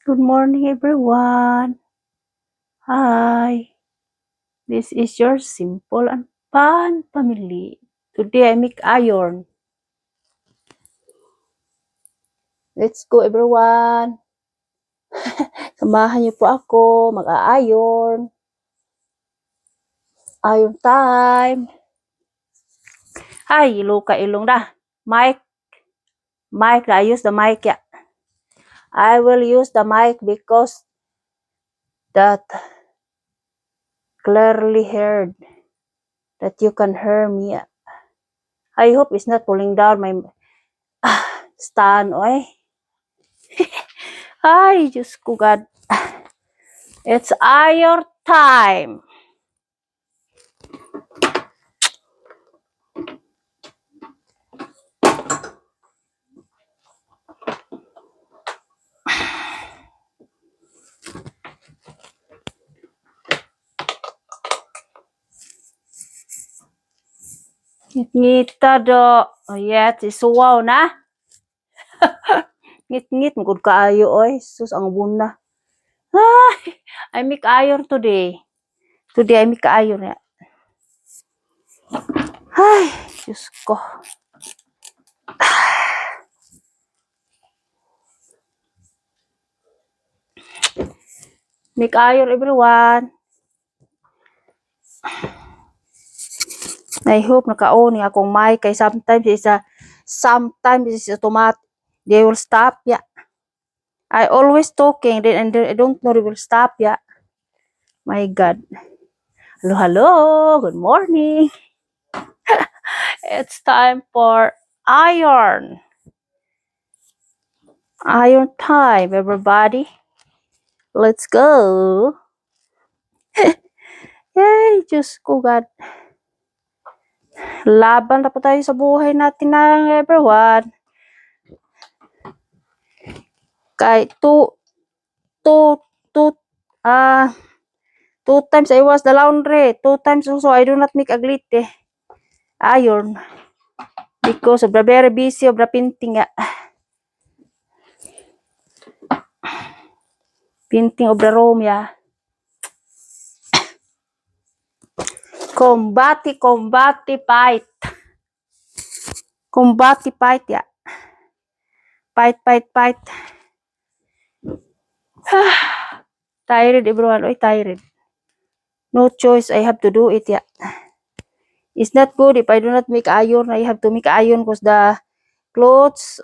Good morning, everyone. Hi, this is your simple and fun family. Today I make iron. Let's go, everyone. Samahan niyo po ako mag-a-iron. Iron time. Hi, luka ilong dah. Mic. I use the mic, yeah. I will use the mic because that clearly heard that you can hear me. I hope it's not pulling down my stand, oy. Ay, Diyos ko God. It's iron time. Ngita do. Oh, yes, isuwaw na. Ngit-ngit, magod kaayo, oy. Sus, ang buna. Ay, I make iron today. Today, I make iron. Ya. Ay, Diyos ko. Make iron, everyone. I hope naka-on yung akong mic. Kay sometimes it's automatic. They will stop, ya. I always talking, and I don't know they will stop, ya. My God. Hello, hello. Good morning. It's time for iron. Iron time, everybody. Let's go. Yay, Diyos ko God. Laban na po tayo sa buhay natin ng everyone. Kay two times I was the laundry. 2 times also I do not make a glite. Iron. Because of the very busy of the painting. Painting of the room, yeah. Combati, fight. Combati, fight, yeah. Fight. Tired, everyone. Oy, tired. No choice. I have to do it, yeah. It's not good if I do not make iron. I have to make iron because the clothes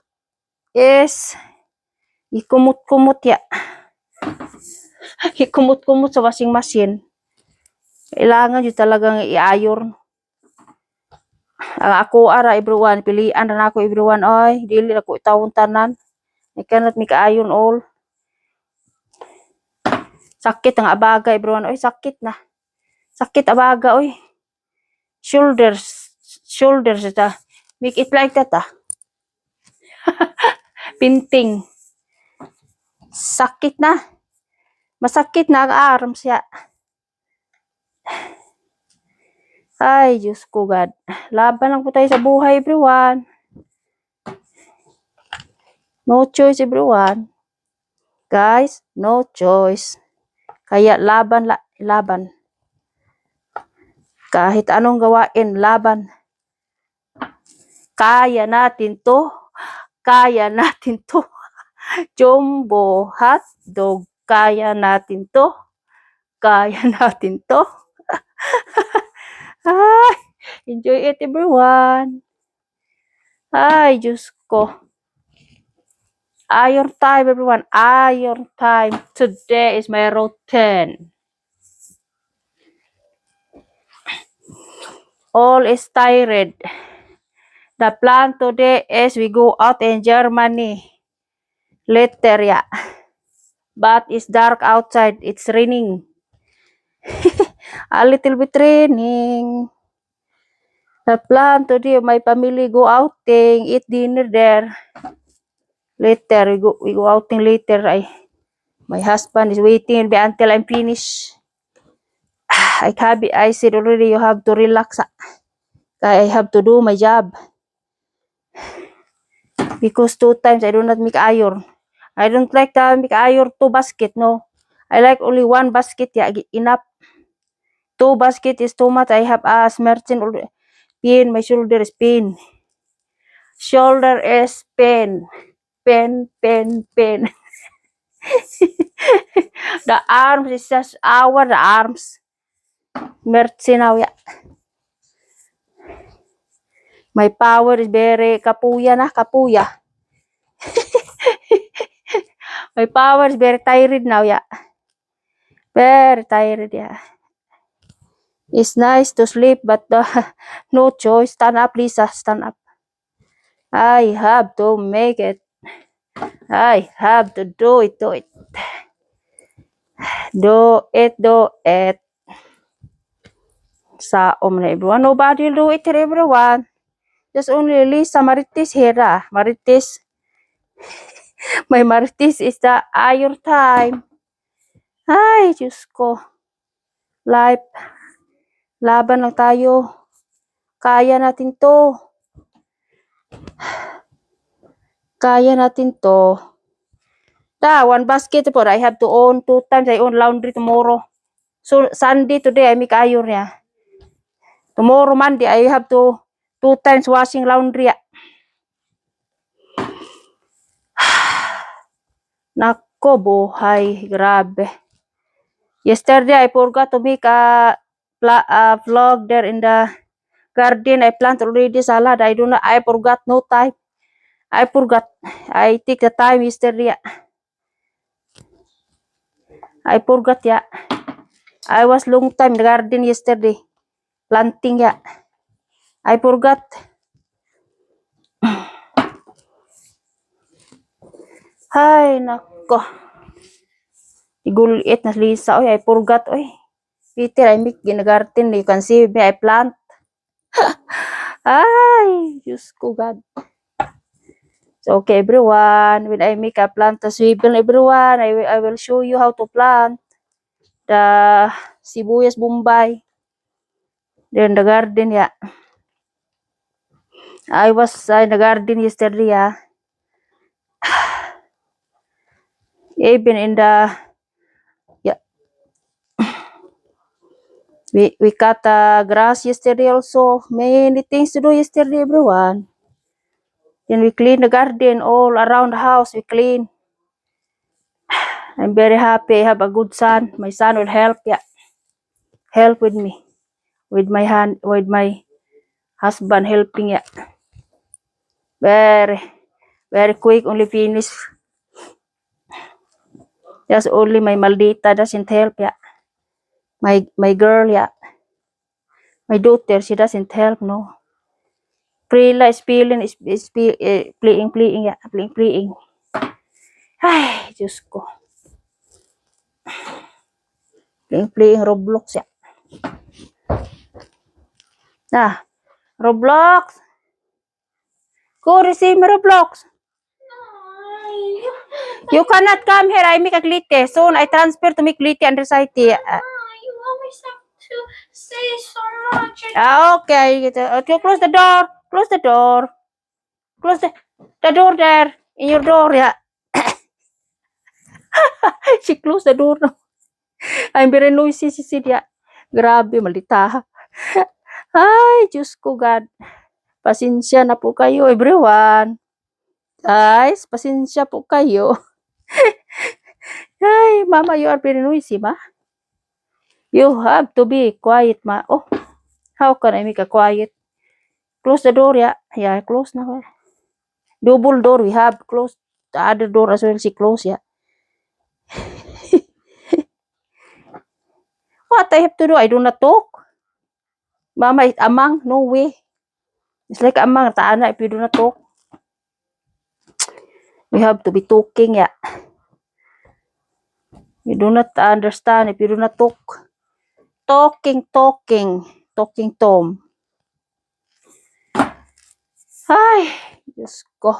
is ikumot-kumot, yeah. Ikumot-kumot sa washing machine. Kailangan yun talagang i-iron. Ang ako ara, everyone. Pilian na ako, everyone. Oy, dili ako itawon tanan. I cannot make iron all. Sakit ang abaga, everyone. Oy, sakit na. Sakit abaga, oy. Shoulders ita. Make it like that, Pinting. Sakit na. Masakit na ang arms siya. Ay, Diyos ko God. Laban lang po tayo sa buhay, everyone. No choice, everyone. Guys, no choice. Kaya laban. Kahit anong gawain, laban. Kaya natin to. Jumbo hotdog. Kaya natin to. Ay, enjoy it, everyone. Ay, Diyos ko. Iron time, everyone. Iron time. Today is my routine. All is tired. The plan today is we go out in Germany. Later, yeah. But it's dark outside. It's raining. A little bit raining. The plan today, my family go outing, eat dinner there. Later, we go outing later. My husband is waiting until I'm finished. I said already, you have to relax. I have to do my job. Because 2 times I do not make iron. I don't like the make ayor 2 basket, no. I like only 1 basket, yeah, enough. 2 basket is too much. I have a merchant pain, my shoulder is pain. Shoulder is pain. Pain, pain, pain. The arms is just the arms. Mercy now, yeah. My power is very kapuya na, kapuya. My power is very tired now, yeah. Very tired, yeah. It's nice to sleep, but no choice. Stand up, Lisa, stand up. I have to make it. I have to do it, do it. Do it, do it. Sa na everyone. Nobody will do it here, everyone. Just only Lisa Marites here, Marites. My Marites is the your time. Ay, Diyos ko. Life. Laban lang tayo. Kaya natin to. Kaya natin to. 1 basket po. I have to own 2 times. I own laundry tomorrow. So, Sunday today, I make ayon niya. Tomorrow, Monday, I have to 2 times washing laundry. Nako, buhay. Grabe. Yesterday, I forgot to make a vlog there in the garden. I plant already salad. I forgot no time. I forgot. I take the time yesterday. I forgot, yeah. I was long time in the garden yesterday. Planting, yeah. I forgot. Ay, nako. Igulit na Lisa. Oy, I forgot. Oy. Peter, I make in the garden. You can see me, I plant. Ay, Diyos ko, God. So, okay, everyone. When I make a plant a swivel, everyone, I will show you how to plant the sibuyas bombay. There in the garden, yeah. I was in the garden yesterday, yeah. Even in the, yeah. We cut grass yesterday also. Many things to do yesterday, everyone. Then we clean the garden all around the house. We clean. I'm very happy. I have a good son. My son will help, yeah. Help with me. With my hand, with my husband helping, yeah. Very, very quick, only finish. Just only my Maldita doesn't help, yeah. My girl, yeah. My daughter, she doesn't help, no. Prila is playing, yeah. Playing. Ay, Diyos ko. Playing Roblox, yeah. Roblox. Go receive me Roblox. You cannot come here. I make a glitty. Soon I transfer to make glitty and recite. You always have to say so much. Okay. Okay, close the door. Close the door. Close the door there. In your door, yeah. She closed the door. No. I'm very noisy, she said, yeah. Grabe, malita. Ay, Diyos ko, God. Pasensya na po kayo, everyone. Guys, pasensya po kayo. Ay, Mama, you are very noisy, ma. You have to be quiet, ma. Oh, how can I make a quiet? Close the door, yeah. Yeah, close now. Double door we have. Close the other door as well. She close, yeah. What I have to do? I do not talk. Mama is amang. No way. It's like amang. Taana if you do not talk. We have to be talking, yeah. You do not understand if you do not talk. Talking Tom. Ay, Diyos ko.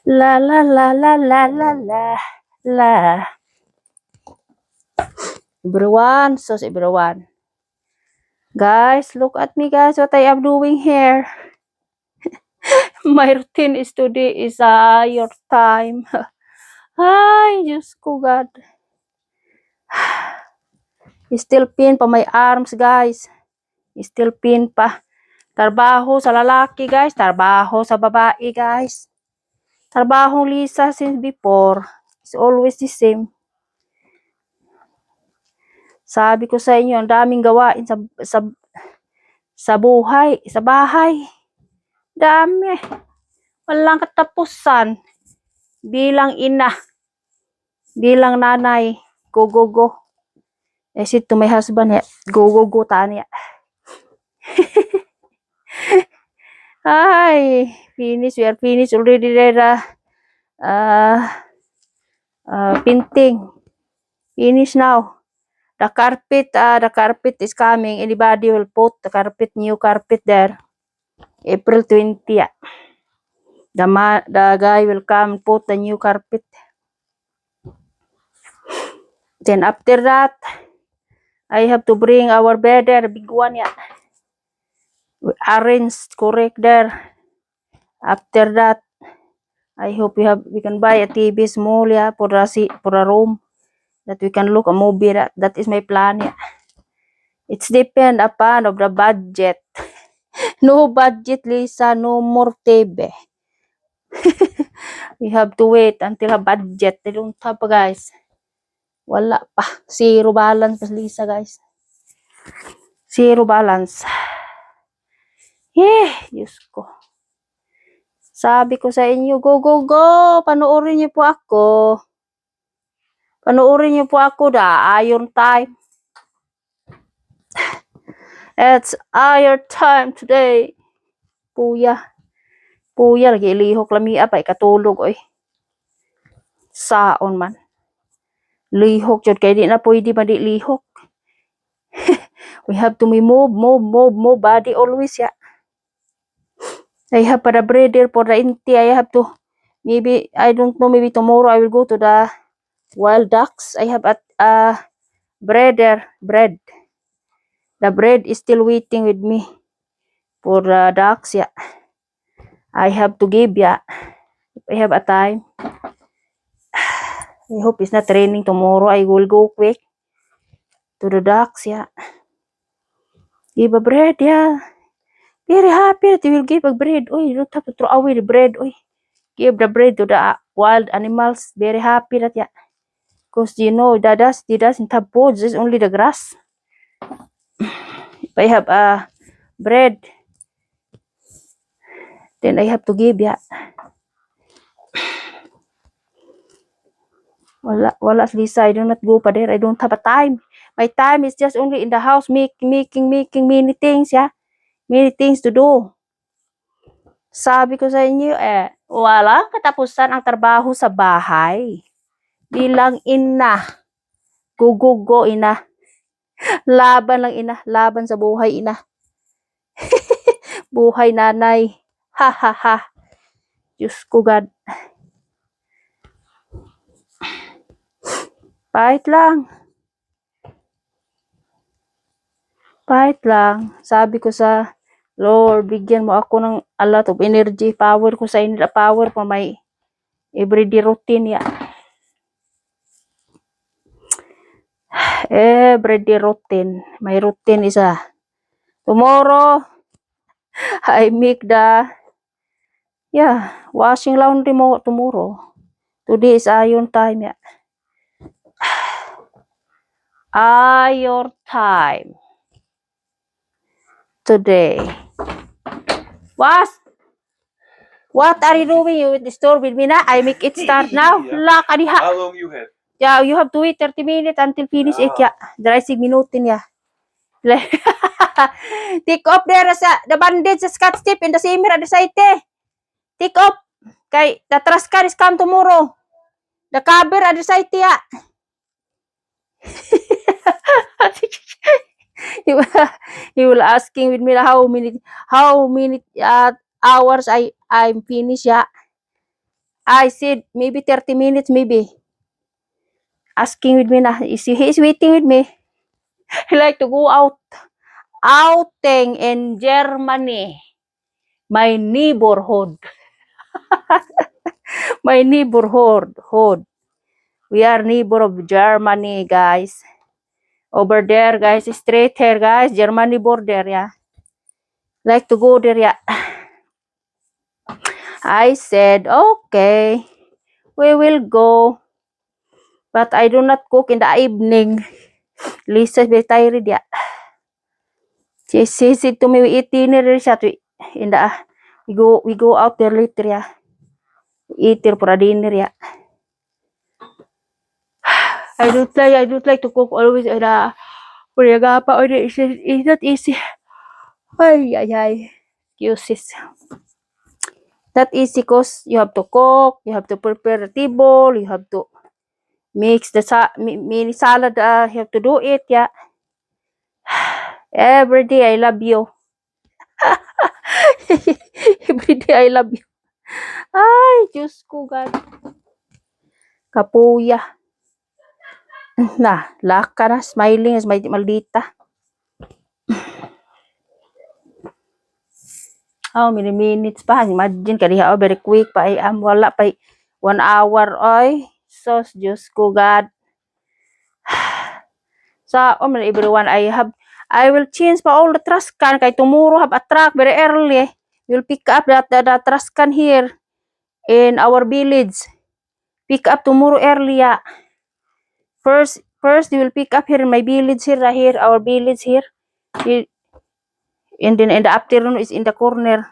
La la la la la la la la. Everyone, so everyone. Guys, look at me, guys. What I am doing here. My routine is today is your time. Ay, Diyos ko, God. Still pain pa my arms, guys. Still pain pa. Trabaho sa lalaki, guys. Trabaho sa babae, guys. Trabaho Lisa since before. It's always the same. Sabi ko sa inyo, ang daming gawain sa buhay, sa bahay. Dami. Walang katapusan. Bilang ina. Bilang nanay. Go, go, go. I said to my husband, go, go, go, tanya. Ay, finish. We are finished already there. Painting. Finish now. The carpet is coming. Anybody will put the carpet, new carpet there. April 20. The guy will come and put the new carpet. Then after that, I have to bring our bed there, big one, We arrange correct there. After that, I hope we can buy a TV small, for a room that we can look a movie. That is my plan, It's depend upon of the budget. No budget, Lisa, no more TV. We have to wait until a budget. They don't have, guys. Wala pa. Zero balance, Lisa, guys. Zero balance. Diyos ko. Sabi ko sa inyo, go, go, go. Panoorin niyo po ako. Panoorin niyo po ako, iron time. It's iron time today. Puya. Puya, lagi lihok lami apa, katulog, oy. Saon man. Lihok, jud kay di na pwede pa di lihok. We have to move body always, I have para breeder for the inti. I have to, maybe, I don't know, maybe tomorrow I will go to the wild ducks. I have a breeder, bread. The bread is still waiting with me for the ducks, I have to give, if I have a time. I hope it's not raining tomorrow. I will go quick to the ducks, Give a bread, Very happy that you will give a bread. Oy, you don't have to throw away the bread. Oy, give the bread to the wild animals. Very happy that, because they doesn't have food. It's only the grass. If I have a bread, then I have to give, Wala, Lisa. I do not go pa there. I don't have a time. My time is just only in the house, making many things, Many things to do. Sabi ko sa inyo, walang katapusan ang trabaho sa bahay. Bilang ina. Go, ina. Laban lang, ina. Laban sa buhay, ina. Buhay nanay. Ha. Diyos ko, God. Pahit lang. Sabi ko sa Lord, bigyan mo ako ng a lot of energy, power ko sa inyo, power for my everyday routine, Everyday routine. My routine is tomorrow, I make the, washing laundry mo tomorrow. Today is iron time, Iron time. Today. What are you doing? You disturb me na? I make it start now. La kaniha. How long you have? Yeah, you have to wait 30 minutes until finish it, Dry 6 minutin, Take off there the bandage sa scotch tape and the simmer at the side, Take off. Kay the trash can is come tomorrow. The cover at the side, He will asking with me how many hours I'm finished, I said maybe 30 minutes, maybe. Asking with me na. He is waiting with me. He like to go outing in Germany. My neighborhood. My neighborhood. We are neighbor of Germany, guys. Over there, guys. Straight here, guys. Germany border, yeah. Like to go there, yeah. I said, okay, we will go. But I do not cook in the evening. Lisa is very tired, yeah. She said to me, we eat dinner in the we go out there later, yeah. We eat there for a dinner, yeah. I don't like to cook always in the Puriagapa or it's not easy. Ay. Excuses. Not easy cause you have to cook, you have to prepare the table, you have to mix the mini salad, you have to do it, yeah. Every day I love you. Every day I love you. Ay, Diyos ko, God. Kapuya. Na, laka na, smiling as maldita. How many minutes pa? Imagine, kaniha, very quick pa. Ay, wala pa. 1 hour, oy. Sos, Diyos ko, God. So, everyone, I will change pa all the trash can. Kay tomorrow have a truck very early. We'll pick up the trash can here in our village. Pick up tomorrow early, yeah. First, they will pick up here in my village here, our village here. And then in the afternoon is in the corner.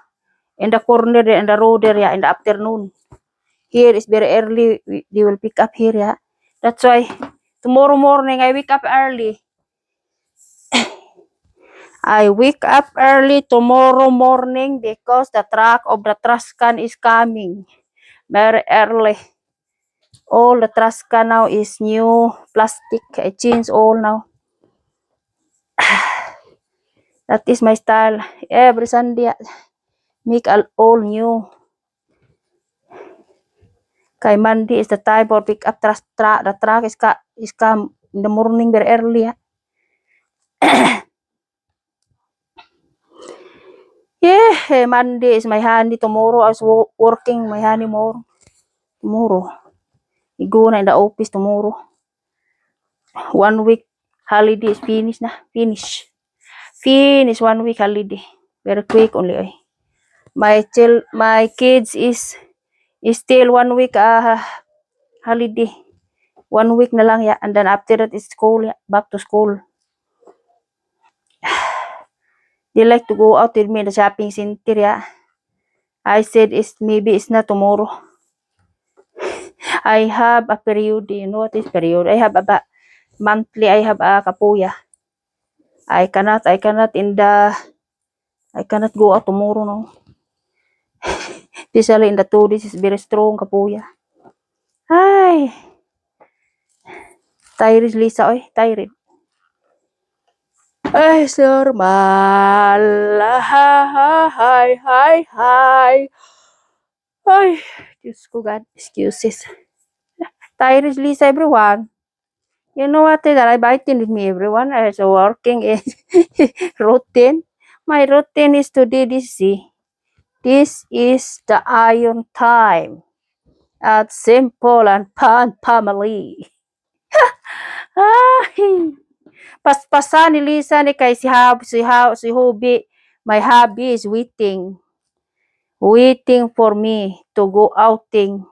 In the corner there, in the road area, in the afternoon. Here is very early. They will pick up here, yeah. That's why tomorrow morning I wake up early. I wake up early tomorrow morning because the truck of the trash can is coming very early. All the trash can now is new plastic. I change all now. That is my style. Every Sunday, make all new. Kay Monday is the time for pick up trash. The truck is come in the morning very early. Yeah, Monday is my honey. Tomorrow I was working my honey more. Tomorrow, I go na in the office tomorrow. 1 week holiday is finished na. Finish 1 week holiday. Very quick only. Ay. My kids is still 1 week holiday. 1 week na lang, yeah. And then after that is school, yeah. Back to school. They like to go out with me in the shopping center, yeah. I said maybe it's not tomorrow. I have a period. You know what is period? I have about monthly. I have a kapuya. I cannot go out tomorrow, no. Especially in the 2 days is very strong kapuya. Ay. Tired Lisa, oy. Tired. Ay, normal. Hi. Ay, Diyos ko, God. Excuses. Tired Lisa, everyone. You know what? That I biting with me, everyone. I was working in routine. My routine is to do this. See, this is the iron time at Simple and Pan Family. Ay, paspasan ni Lisa ni kay si Hobby. My hubby is waiting for me to go outing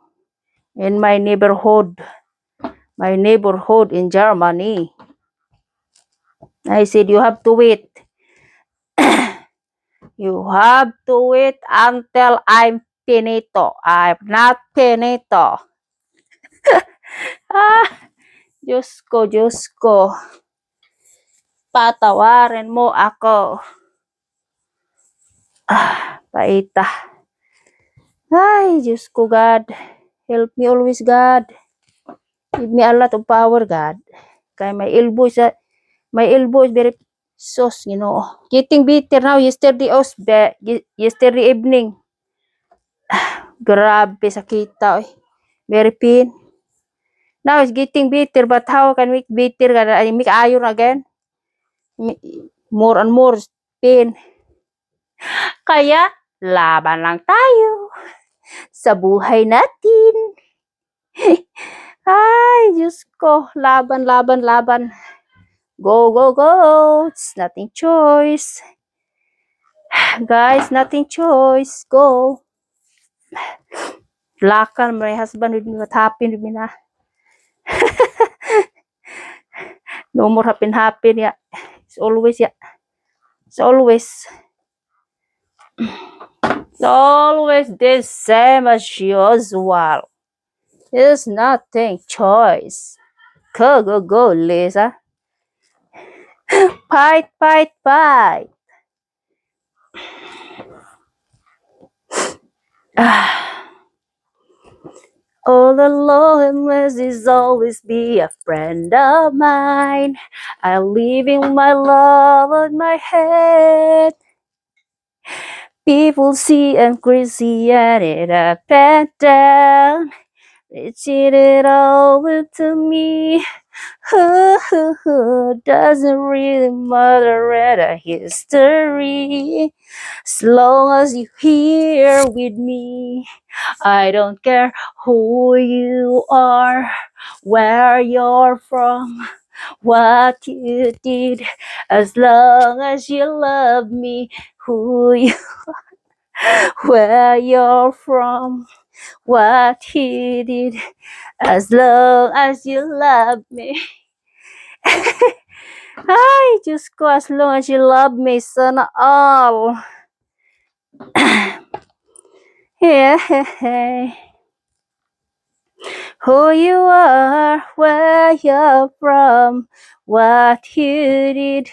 in my neighborhood in Germany. I said, you have to wait. You have to wait until I'm finito. I'm not finito. Diyos ko. Patawarin mo ako. Paita. Ay, Diyos ko, God. Help me always, God. Give me a lot of power, God. Kaya my elbow is very sauce, you know. Getting bitter now. Yesterday evening. Grabe sakita, oy. Very pain. Now it's getting bitter, but how can we bitter? I make iron again. More and more pain. Kaya laban lang tayo sa buhay natin. Ay, Diyos ko, laban, laban, laban. Go, go, go. It's nothing choice. Guys, nothing choice. Go. Lakan my husband with me. What happened with me na? No more happen. Yeah. It's always, yeah. It's always the same as usual. There's nothing choice. Go, go, go, Lisa. Fight, fight, fight. All alone is always be a friend of mine. I'm leaving my love on my head. People see I'm crazy and it up and down. They cheat it all into me. Doesn't really matter at a history. As long as you're here with me, I don't care who you are, where you're from, what you did. As long as you love me, who you, where you're from, what he did. As long as you love me. Ay, Diyos ko, as long as you love me, sana all. Yeah. Who you are, where you're from, what you did,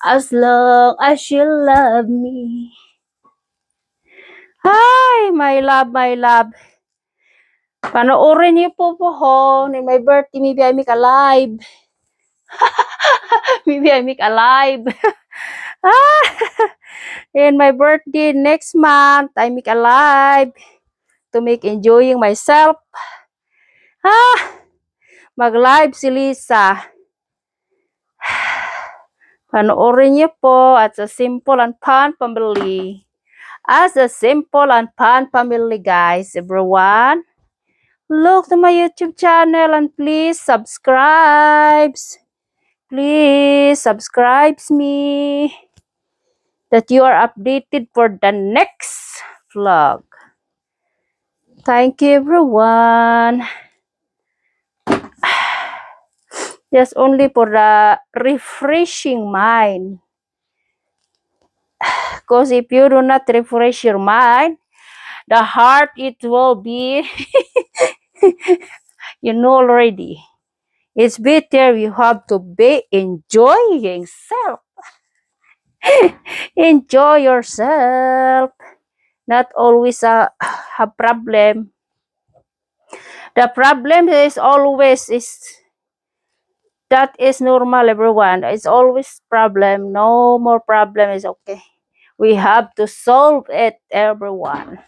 as long as you love me. Hi, my love, my love. Panoorin niyo po ni my birthday, maybe I make a live. Maybe I make a live. In my birthday next month, I make a live to make enjoying myself. Mag-live si Lisa. Panoorin niyo po at sa Simple and Fun Family. As a Simple and Fun Family, guys, everyone. Look to my YouTube channel and please subscribe. Please subscribe me that you are updated for the next vlog. Thank you, everyone. Just only for the refreshing mind. Because if you do not refresh your mind, the heart, it will be, you know already. It's better you have to be enjoying self. Enjoy yourself. Not always a problem. The problem is always that is normal, everyone. It's always problem. No more problem is okay. We have to solve it, everyone.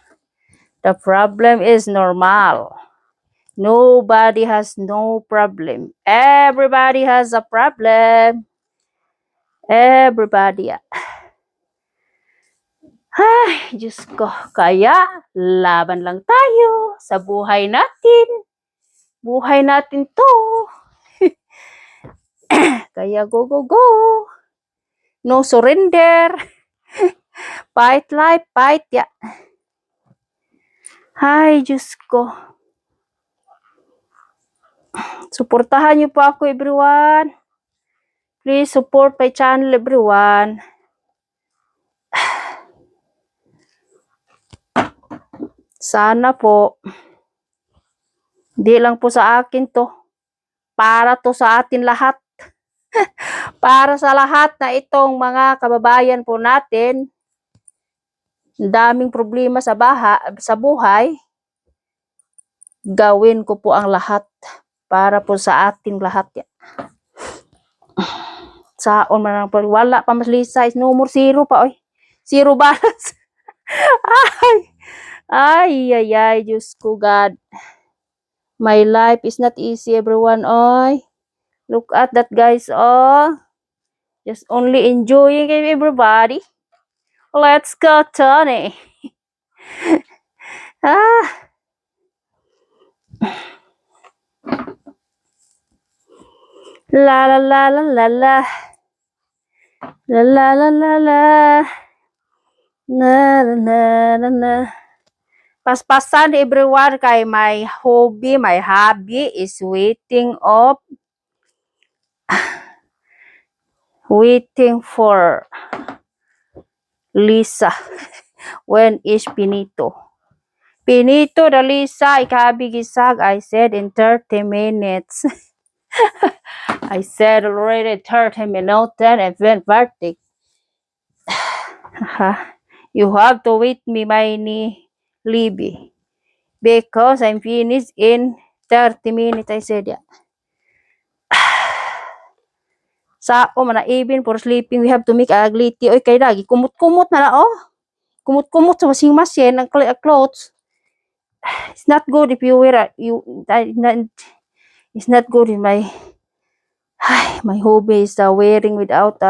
The problem is normal. Nobody has no problem. Everybody has a problem. Everybody. Ay, Diyos ko. Kaya, laban lang tayo sa buhay natin. Buhay natin to. Kaya go, go, go. No surrender. Fight life, fight ya. Ay, Diyos ko. Suportahan niyo po ako, everyone. Please support my channel, everyone. Sana po, hindi lang po sa akin to. Para to sa atin lahat. Para sa lahat na itong mga kababayan po natin. Daming problema sa buhay. Gawin ko po ang lahat para po sa ating lahat yan. Saon man lang po. Wala pa mas Lisa. Is no more zero pa. Oy. Zero balance. Ay, Diyos ko, God. My life is not easy, everyone. Oy. Look at that, guys. Oh. Just only enjoying everybody. Let's go, Tony. Ah, la la la la la la. La la la la la. Na na na na na. Paspasan everyone kay my hobby is waiting for Lisa. When is Pinito? Pinito the Lisa ikabigisag. I said in 30 minutes. I said already 30 minutes then event verdict. You have to wait me, my Libby. Because I'm finished in 30 minutes, I said yeah. Sa man na even for sleeping, we have to make ugly tea. Oy, kay lagi, kumot-kumot na oh. Kumot-kumot sa washing machine, ang clothes. It's not good if you wear, it's not good in my hobby is wearing without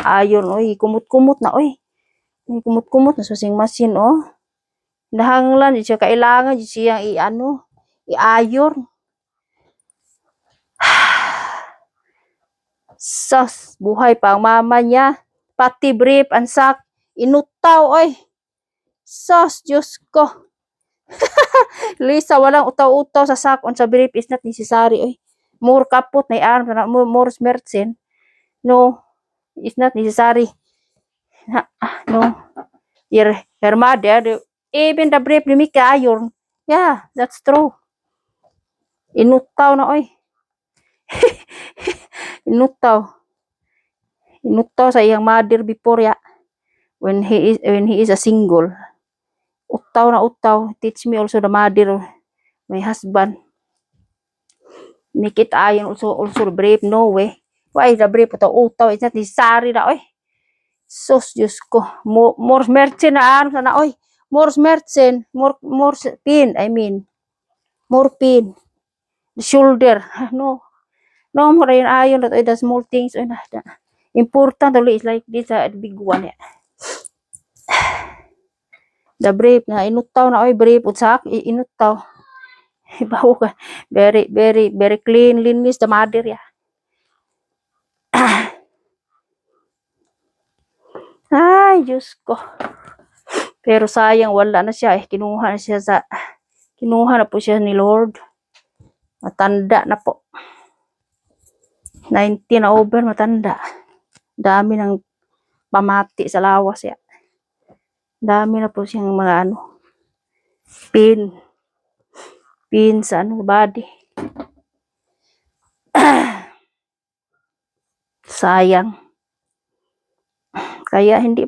iron. Oy, kumot-kumot na, oy. Kumot-kumot na sa washing machine, oh. Nahanglan, di siya kailangan, di siya i-iron. Sus, buhay pa ang mama niya. Pati brief, ansak, inutaw, oy. Sus, Diyos ko. Lisa, walang utaw-utaw sa sakon sa brief is not necessary, oy. More kaput, na arm, more smertsen. No, it's not necessary. No. Her mother, even the brief, limik ka iron. Yeah, that's true. Inutaw na, oy. Inutaw sa iyang mother before ya. When he is a single. Utaw na utaw. Teach me also the mother of my husband. Make it ayon also brave. No way. Why the brave utaw? It's not necessary na oy. Sus, Diyos ko. More merchant na ano sana oy. More merchant. More pin. I mean. More pin. The shoulder. No. No more ayon that the small things. Important only is like this the big one. Yeah. The brave na inutaw na oy brave utsak inutaw. Bawo ka. Very cleanliness the mother ya. Ay, Diyos ko. Pero sayang wala na siya kinuha na po siya ni Lord. Matanda na po. 90 na over, matanda. Dami ng pamati sa lawas ya. Dami na po siyang mga pin sa body. Sayang. Kaya hindi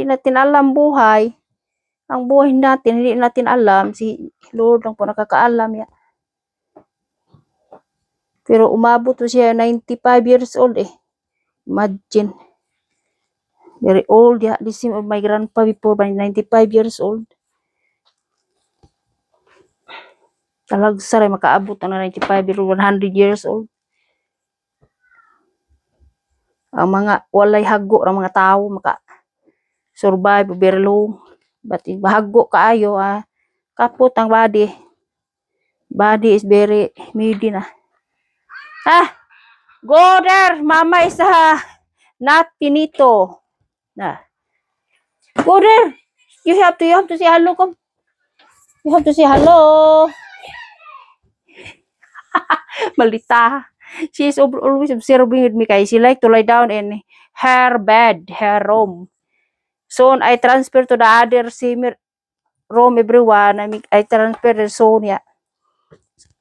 natin alam buhay. Ang buhay natin, hindi natin alam. Si Lord lang po nakakaalam ya. Pero umabot po siya 95 years old eh. Imagine. Very old ya. The same of my grandpa before by 95 years old. Talagsa rin makaabot ng 95 years old, 100 years old. Ang mga walay hago ng mga tao survive very long. But hago kaayo kapot ang body. Body is very midi na. Go there, mama is not Pinito. Go there. You have to say hello. Come. You have to say hello. Malita. She is always observing with me kay she like to lie down in her bed, her room. Soon I transfer to the other room everyone. I transfer the Sonia.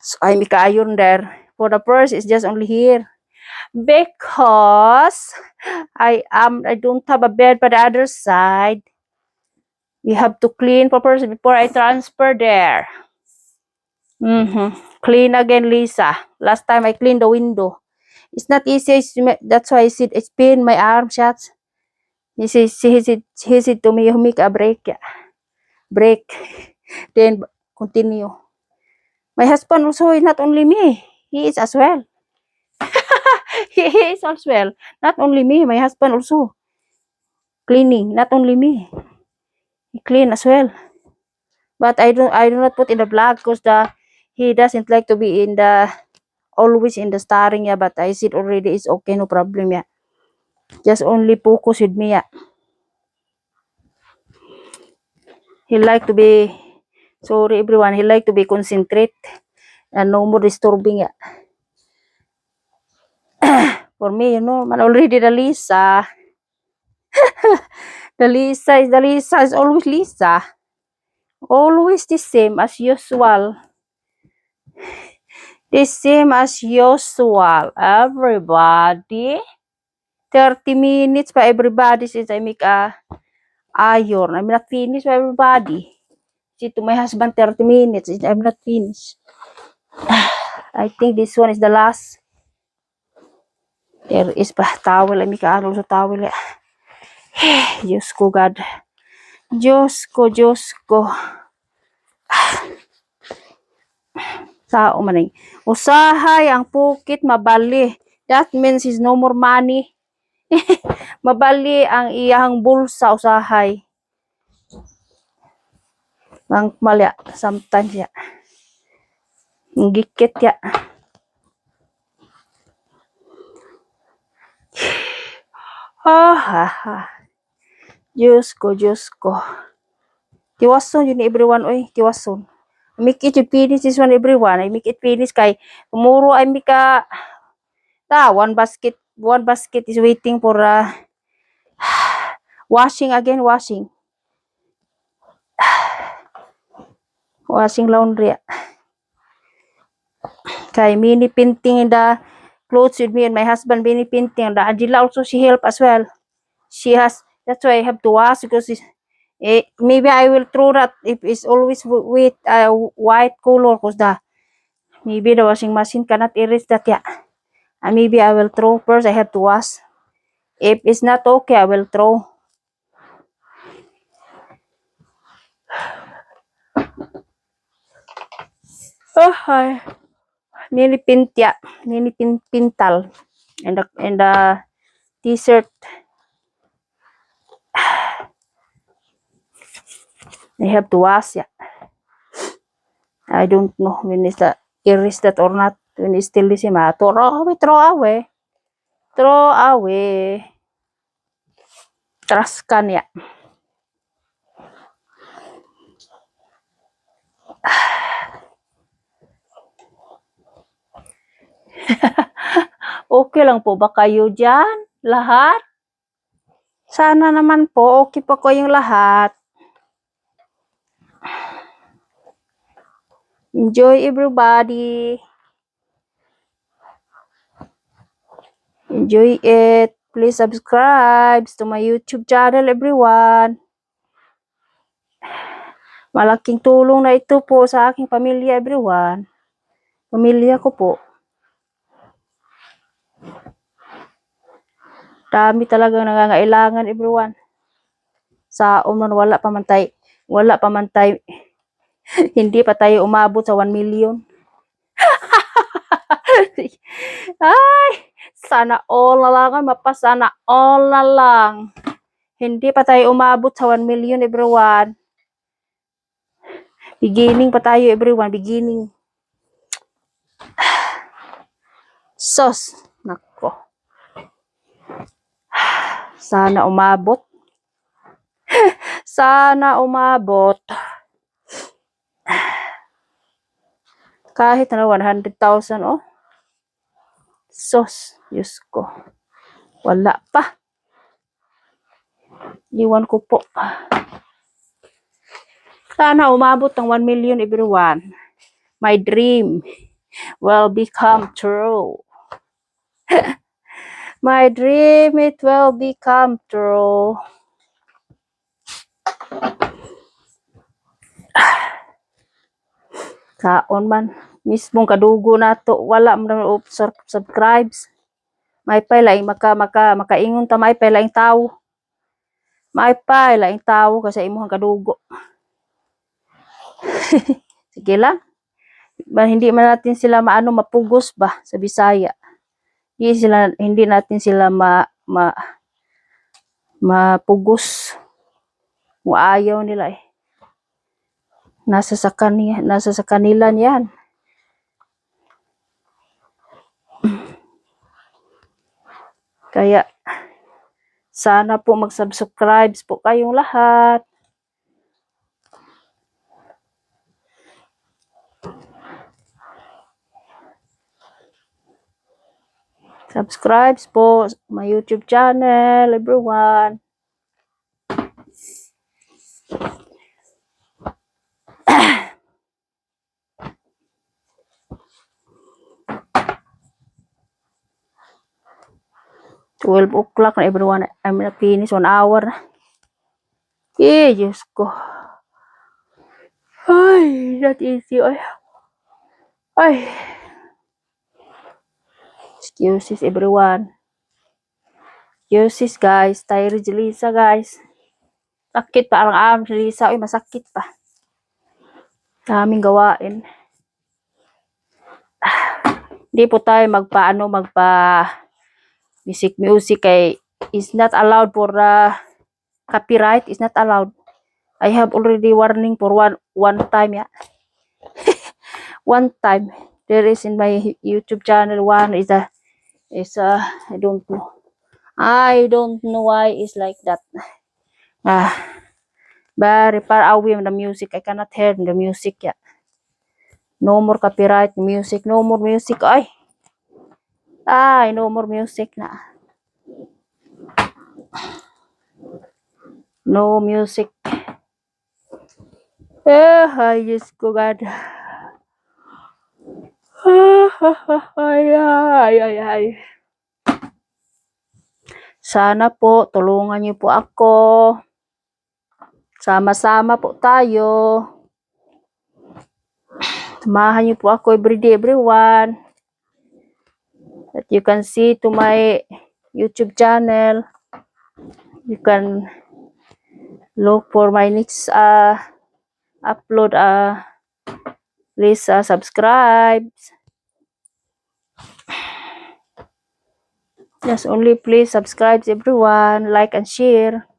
So I make iron there. For the purse it's just only here. Because I don't have a bed by the other side. You have to clean for purse before I transfer there. Clean again, Lisa. Last time I cleaned the window. It's not easy. That's why I said I spin my arm shots. He said to me, you make a break. Yeah. Break. Then continue. My husband also is not only me. He is as well. he is as well. Not only me. My husband also. Cleaning. Not only me. He clean as well. But I do not put in the vlog because he doesn't like to be in the always in the starring, yeah. But I said already it's okay, no problem, yeah. Just only focus with me, yeah. He like to be, sorry everyone, he like to be concentrate and no more disturbing, yeah. For me, man, already the Lisa. The Lisa is always Lisa. Always the same as usual. The same as usual. Everybody. 30 minutes pa everybody since I make a iron. I'm not finished for everybody. See, to my husband, 30 minutes. I'm not finished. I think this one is the last. There is pa towel. I make a sa towel. Diyos ko, God. Diyos ko. Sao maning. Usahay ang pukit mabali. That means is no more money. Mabali ang iyang bulsa usahay. Ang malya sometimes ya. Gikit ya. Diyos ko. Tiwason yun everyone, oy, tiwason. Make it finish this one everyone. I make it finish kay tomorrow I make a one basket is waiting for washing again, washing laundry. Kay mini painting in the clothes with me and my husband, mini painting. The Angela also she help as well. She has, that's why I have to wash because maybe I will throw that if it's always with white color because maybe the washing machine cannot erase that, yeah. And maybe I will throw first. I have to wash. If it's not okay, I will throw. Hi. Mini pintal and the t-shirt. I have to wash, yeah. I don't know when is the erase that or not. When it's still the same, throw away. Traskan, yeah. Okay lang po ba kayo dyan? Lahat? Sana naman po, okay pa ko yung lahat. Enjoy everybody. Enjoy it. Please subscribe to my YouTube channel, everyone. Malaking tulong na ito po sa aking pamilya, everyone. Pamilya ko po. Dami talagang nangangailangan, everyone. Sa man wala pa man tayo, hindi pa tayo umabot sa 1 million. Ay, sana all na lang, mapasana all na lang. Hindi pa tayo umabot sa 1 million, everyone. Beginning pa tayo, everyone, beginning. Sos, nako. Sana umabot. Sana umabot. Kahit na 100,000, oh. Sos, Diyos ko. Wala pa. Iwan ko po. Sana umabot ng 1 million, everyone. My dream will become true. My dream, it will become true. Kaon man. Mismong kadugo na to. Wala man subscribes. May pa laing makaingon ta, may pa laing tao. May pa laing tao kasi imong kadugo. Sige lang. Hindi man natin sila mapugos ba sa Bisaya. Hindi natin sila mapugos. Kung ayaw nila eh. Nasa sa kanila yan. Kaya, sana po mag-subscribe po kayong lahat. Subscribe po my YouTube channel, everyone. Twelve o'clock na everyone. I'm na finish 1 hour na. Diyos ko. Ay, not easy. Ay. Excuses everyone. Excuses guys. Tired si Lisa guys. Sakit pa ang arm si Lisa. Uy, masakit pa. Daming gawain. Hindi po tayo magpa music kay is not allowed for copyright is not allowed. I have already warning for one time yeah. One time there is in my YouTube channel one is I don't know why it's like that. Very far away from the music. I cannot hear the music yeah. No more copyright music. No more music. Ay, no more music na. No music. Ay, Diyos ko God. Ay. Sana po, tulungan niyo po ako. Sama-sama po tayo. Samahan niyo po ako everyday, everyone. That you can see to my YouTube channel. You can look for my next upload. Please subscribe. Just only please subscribe everyone, like and share.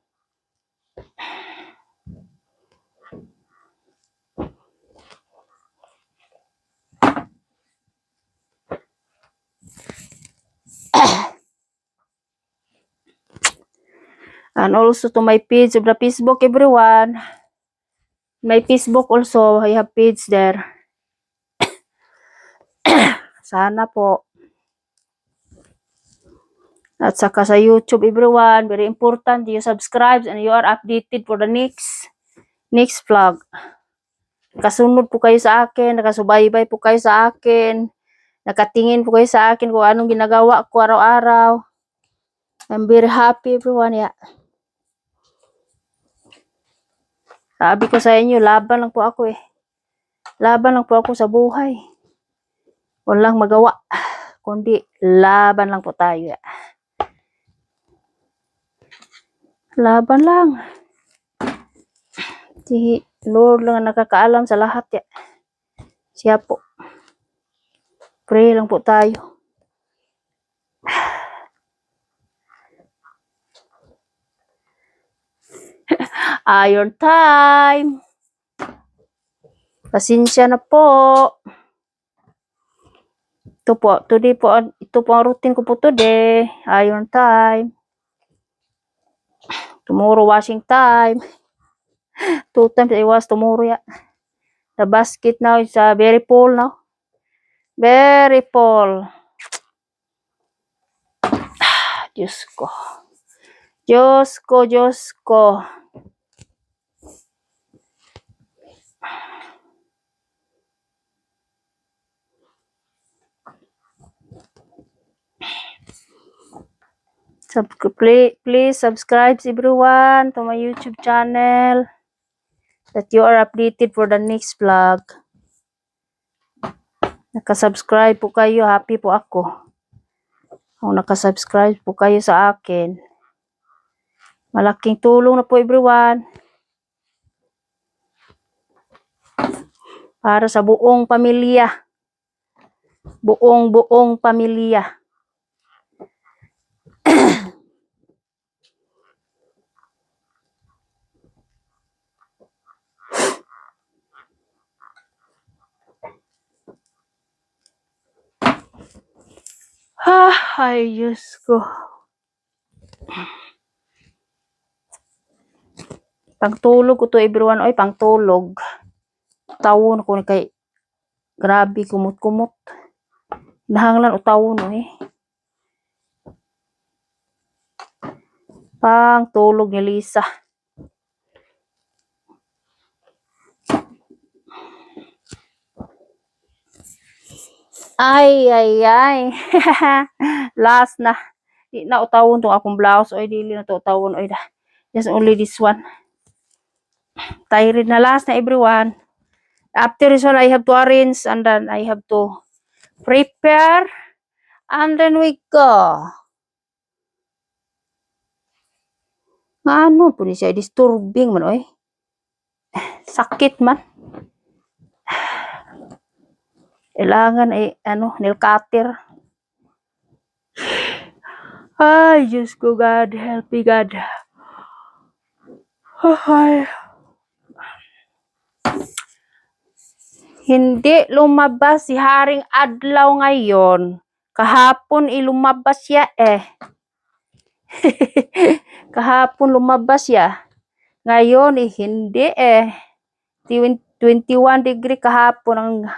And also to my page of the Facebook everyone. My Facebook also, I have page there. Sana po. At saka sa YouTube everyone, very important you subscribe and you are updated for the next vlog. Nakasunod po kayo sa akin, nakasubaybay po kayo sa akin, nakatingin po kayo sa akin kung anong ginagawa ko araw-araw. I'm very happy everyone yeah. Sabi ko sa inyo, laban lang po ako eh. Laban lang po ako sa buhay. Walang magawa. Kundi laban lang po tayo. Laban lang. Si Lord lang nakakaalam sa lahat. Siya po. Pray lang po tayo. Iron time. Pasensya na po. Ito po ang routine ko po today. Iron time. Tomorrow washing time. 2 times I wash tomorrow yeah. The basket now is very full now. Very full. Diyos ko. Please subscribe everyone to my YouTube channel that you are updated for the next vlog. Nakasubscribe po kayo, happy po ako. Kung nakasubscribe po kayo sa akin, malaking tulong na po everyone. Para sa buong pamilya. Buong pamilya. Ay, Diyos ko. Pangtulog ko to everyone. Oy, pangtulog. Tawon ko kay grabe kumot-kumot. Nahanglan o tawon eh. Pangtulog ni Lisa. Ay, ay, ay. Last na. Di na utawon tong akong blouse. Oy, dili na to utawon. Oy, just only this one. Tired na last na everyone. After this one, I have to arrange and then I have to prepare and then we go. Ano po ni siya? Disturbing man, oy. Sakit man. Kailangan ay, nail cutter. Ay, Diyos ko, God. Help me, God. Ay. Hindi lumabas si Haring Adlaw ngayon. Kahapon ilumabas siya eh. Kahapon lumabas siya. Ngayon hindi eh. 21 degree kahapon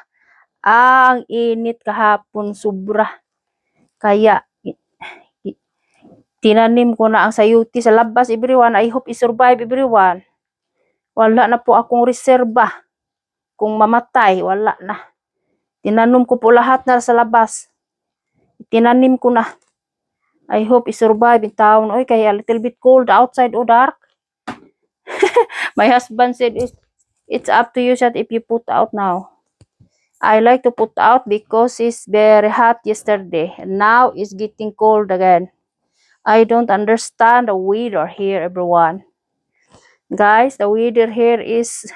ang init kahapon sobra. Kaya tinanim ko na ang sayuti sa labas everyone. I hope i-survive everyone. Wala na po akong reserba. Kung mamatay, wala na. Tinanim ko po lahat na sa labas. Tinanim ko na. I hope i-survive in town. Oy, kaya a little bit cold outside or dark. My husband said it's up to you that if you put out now. I like to put out because it's very hot yesterday. And now it's getting cold again. I don't understand the weather here, everyone. Guys, the weather here is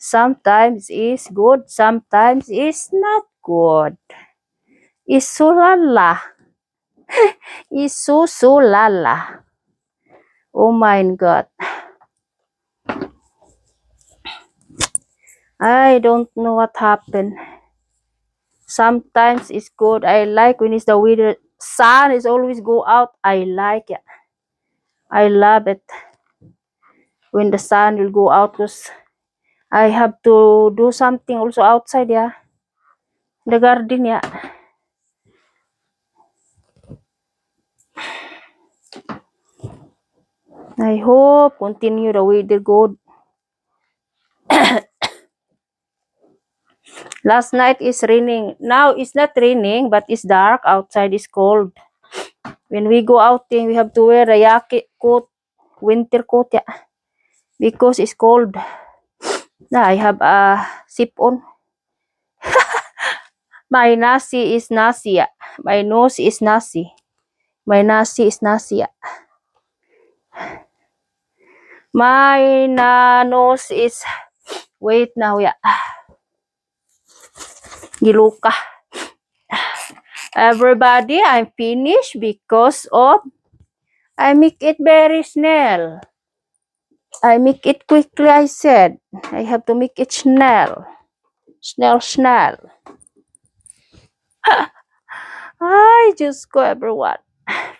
sometimes is good, sometimes is not good. Isulala. Isusulala. Oh my God. I don't know what happened. Sometimes it's good. I like when it's the weather. Sun is always go out. I like it. I love it. When the sun will go out because I have to do something also outside, yeah. The garden, yeah. I hope continue the weather good. Last night is raining. Now it's not raining, but it's dark. Outside is cold. When we go outing, we have to wear a jacket, coat, winter coat, yeah. Because it's cold. Now I have a zip on. My nasi is nasi, yeah. My nose is nasi. My nasi is nasi, yeah. My nose is, wait now, yeah. Giluka. Everybody, I'm finished because of I make it very snell. I make it quickly, I said. I have to make it snell. Snell. Ay, just go everyone.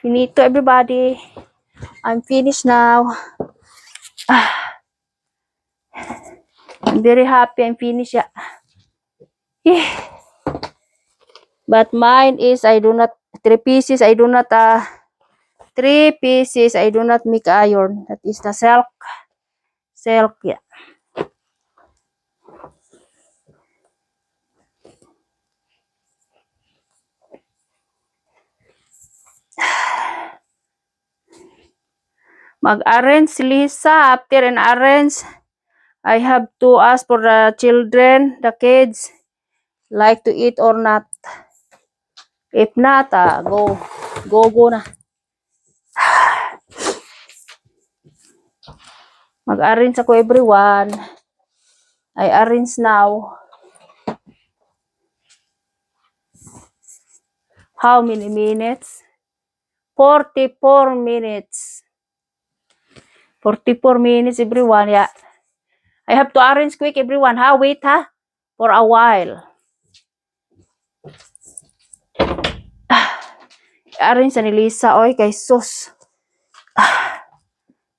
Finito everybody. I'm finished now. I'm very happy I'm finished. Yeah. But mine is I do not 3 pieces. I do not 3 pieces. I do not make iron. That is the silk. Silk, yeah. Mag-arrange Lisa. After an arrange, I have to ask for the children, the kids, like to eat or not. If not, go na. Mag-arrange ako everyone. I arrange now. How many minutes? 44 minutes. 44 minutes everyone, yeah. I have to arrange quick everyone. Wait for a while. arin sa ni Lisa, oy, kay sus.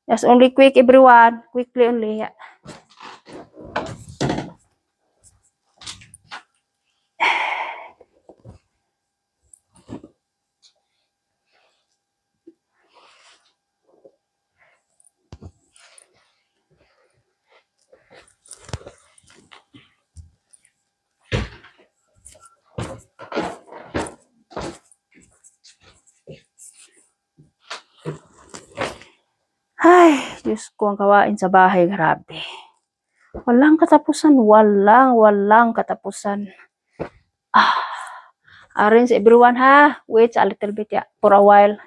Just only quick, everyone. Quickly only. Yeah. Ay, Diyos ko, ang kawain sa bahay, grabe. Walang katapusan, walang katapusan. Arin sa everyone, ha? Wait a little bit, yeah, for a while.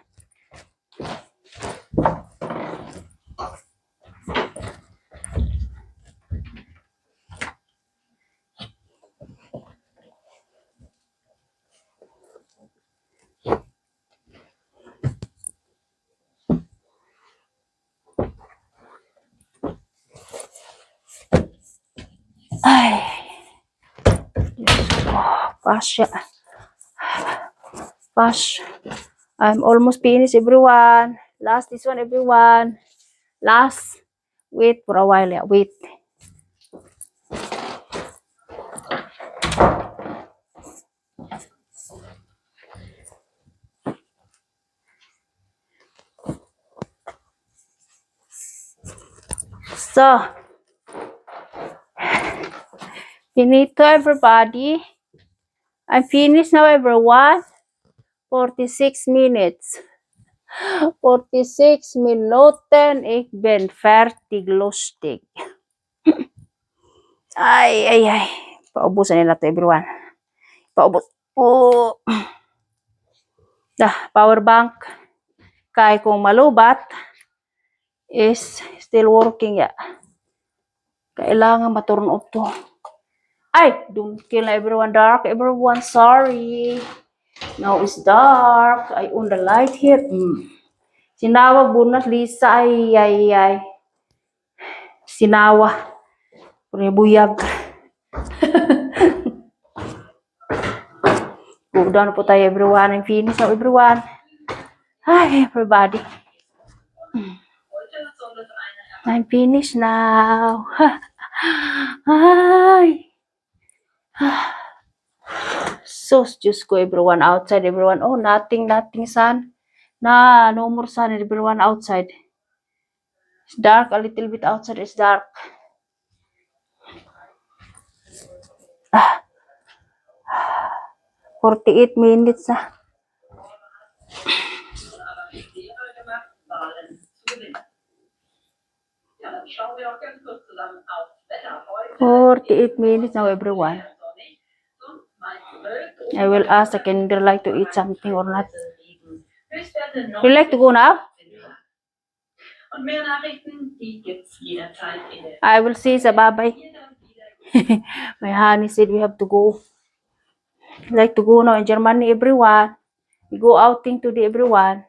Ay, Diyos ko, pasya. Gosh, I'm almost finished, everyone. Last this one, everyone. Last. Wait for a while, yeah. Wait. So, finito, everybody. I'm finished now, everyone. 46 minutes. 46 minuten. Ik ben fertig lustig. Ay. Paubusan nila to, everyone. Paubos. Oh. Power bank. Kaya kung malubat, is still working, yeah. Kailangan ma-turn off to. Ay, don't kill everyone dark. Everyone, sorry. Now it's dark. I on the light here. Sinawa bunat Lisa. Ay. Sinawa. Buyag. Go down po tayo, everyone. I'm finished now, everyone. Hi, everybody. I'm finished now. Ay. So, Diyos ko, everyone outside, everyone. Oh, nothing, sun. No more sun, everyone outside. It's dark, a little bit outside, it's dark. 48 minutes na. Schauen wir auch ganz kurz zusammen aufs Wetter heute. 48 minutes now, everyone. I will ask the Kinder like to eat something or not. You like to go now? Und mehr Nachrichten, die gibt's jederzeit in der I will see sa babay. My honey said we have to go. Like to go now in Germany, everyone. We go outing today, everyone.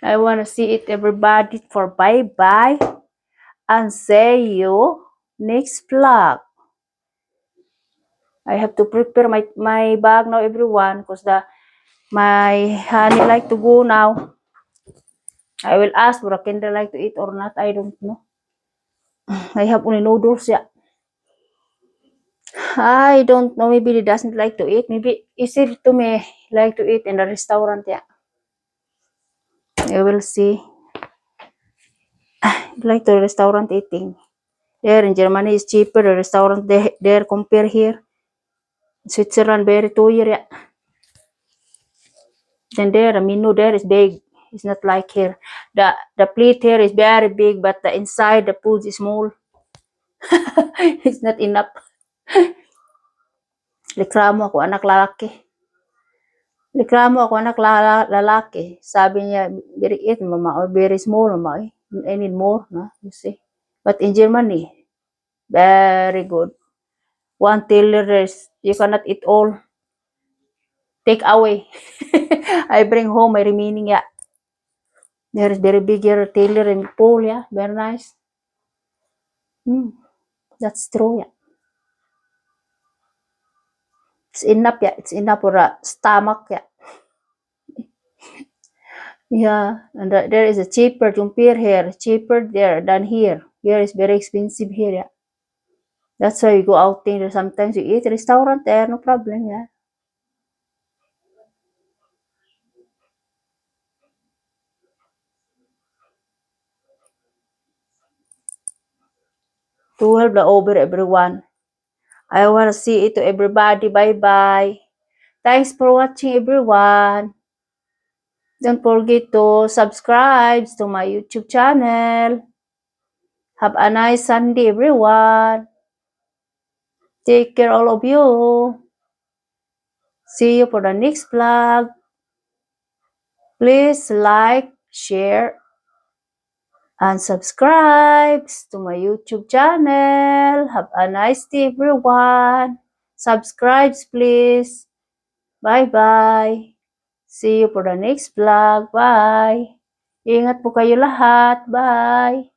I want to see it, everybody, for bye-bye. And see you next vlog. I have to prepare my bag now, everyone, because my honey like to go now. I will ask for a Kinder like to eat or not. I don't know. I have only noodles, yeah. I don't know. Maybe he doesn't like to eat. Maybe is it to me like to eat in the restaurant, yeah. I will see. Like the restaurant eating. There in Germany is cheaper. The restaurant there compare here. Switzerland very too, yeah. Then there the menu there is big. It's not like here. The plate here is very big, but the inside the food is small. It's not enough. Reklamo ako anak lalaki. Sabi niya, very eat mama or very small mama. I need more, no? You see. But in Germany, very good. One tailor is you cannot eat all. Take away. I bring home my remaining, yeah. There is very bigger tailor in Paul, yeah. Very nice. That's true, yeah. It's enough, yeah. It's enough for a stomach, yeah. Yeah, and there is a cheaper compare here, cheaper there than here. Here is very expensive here, yeah. That's why you go out there. Sometimes you eat restaurant there, no problem, yeah. To help the over everyone. I wanna see it to everybody. Bye bye. Thanks for watching, everyone. Don't forget to subscribe to my YouTube channel. Have a nice Sunday, everyone. Take care, all of you. See you for the next vlog. Please like, share, and subscribe to my YouTube channel. Have a nice day, everyone. Subscribe, please. Bye-bye. See you for the next vlog. Bye. Ingat po kayo lahat. Bye.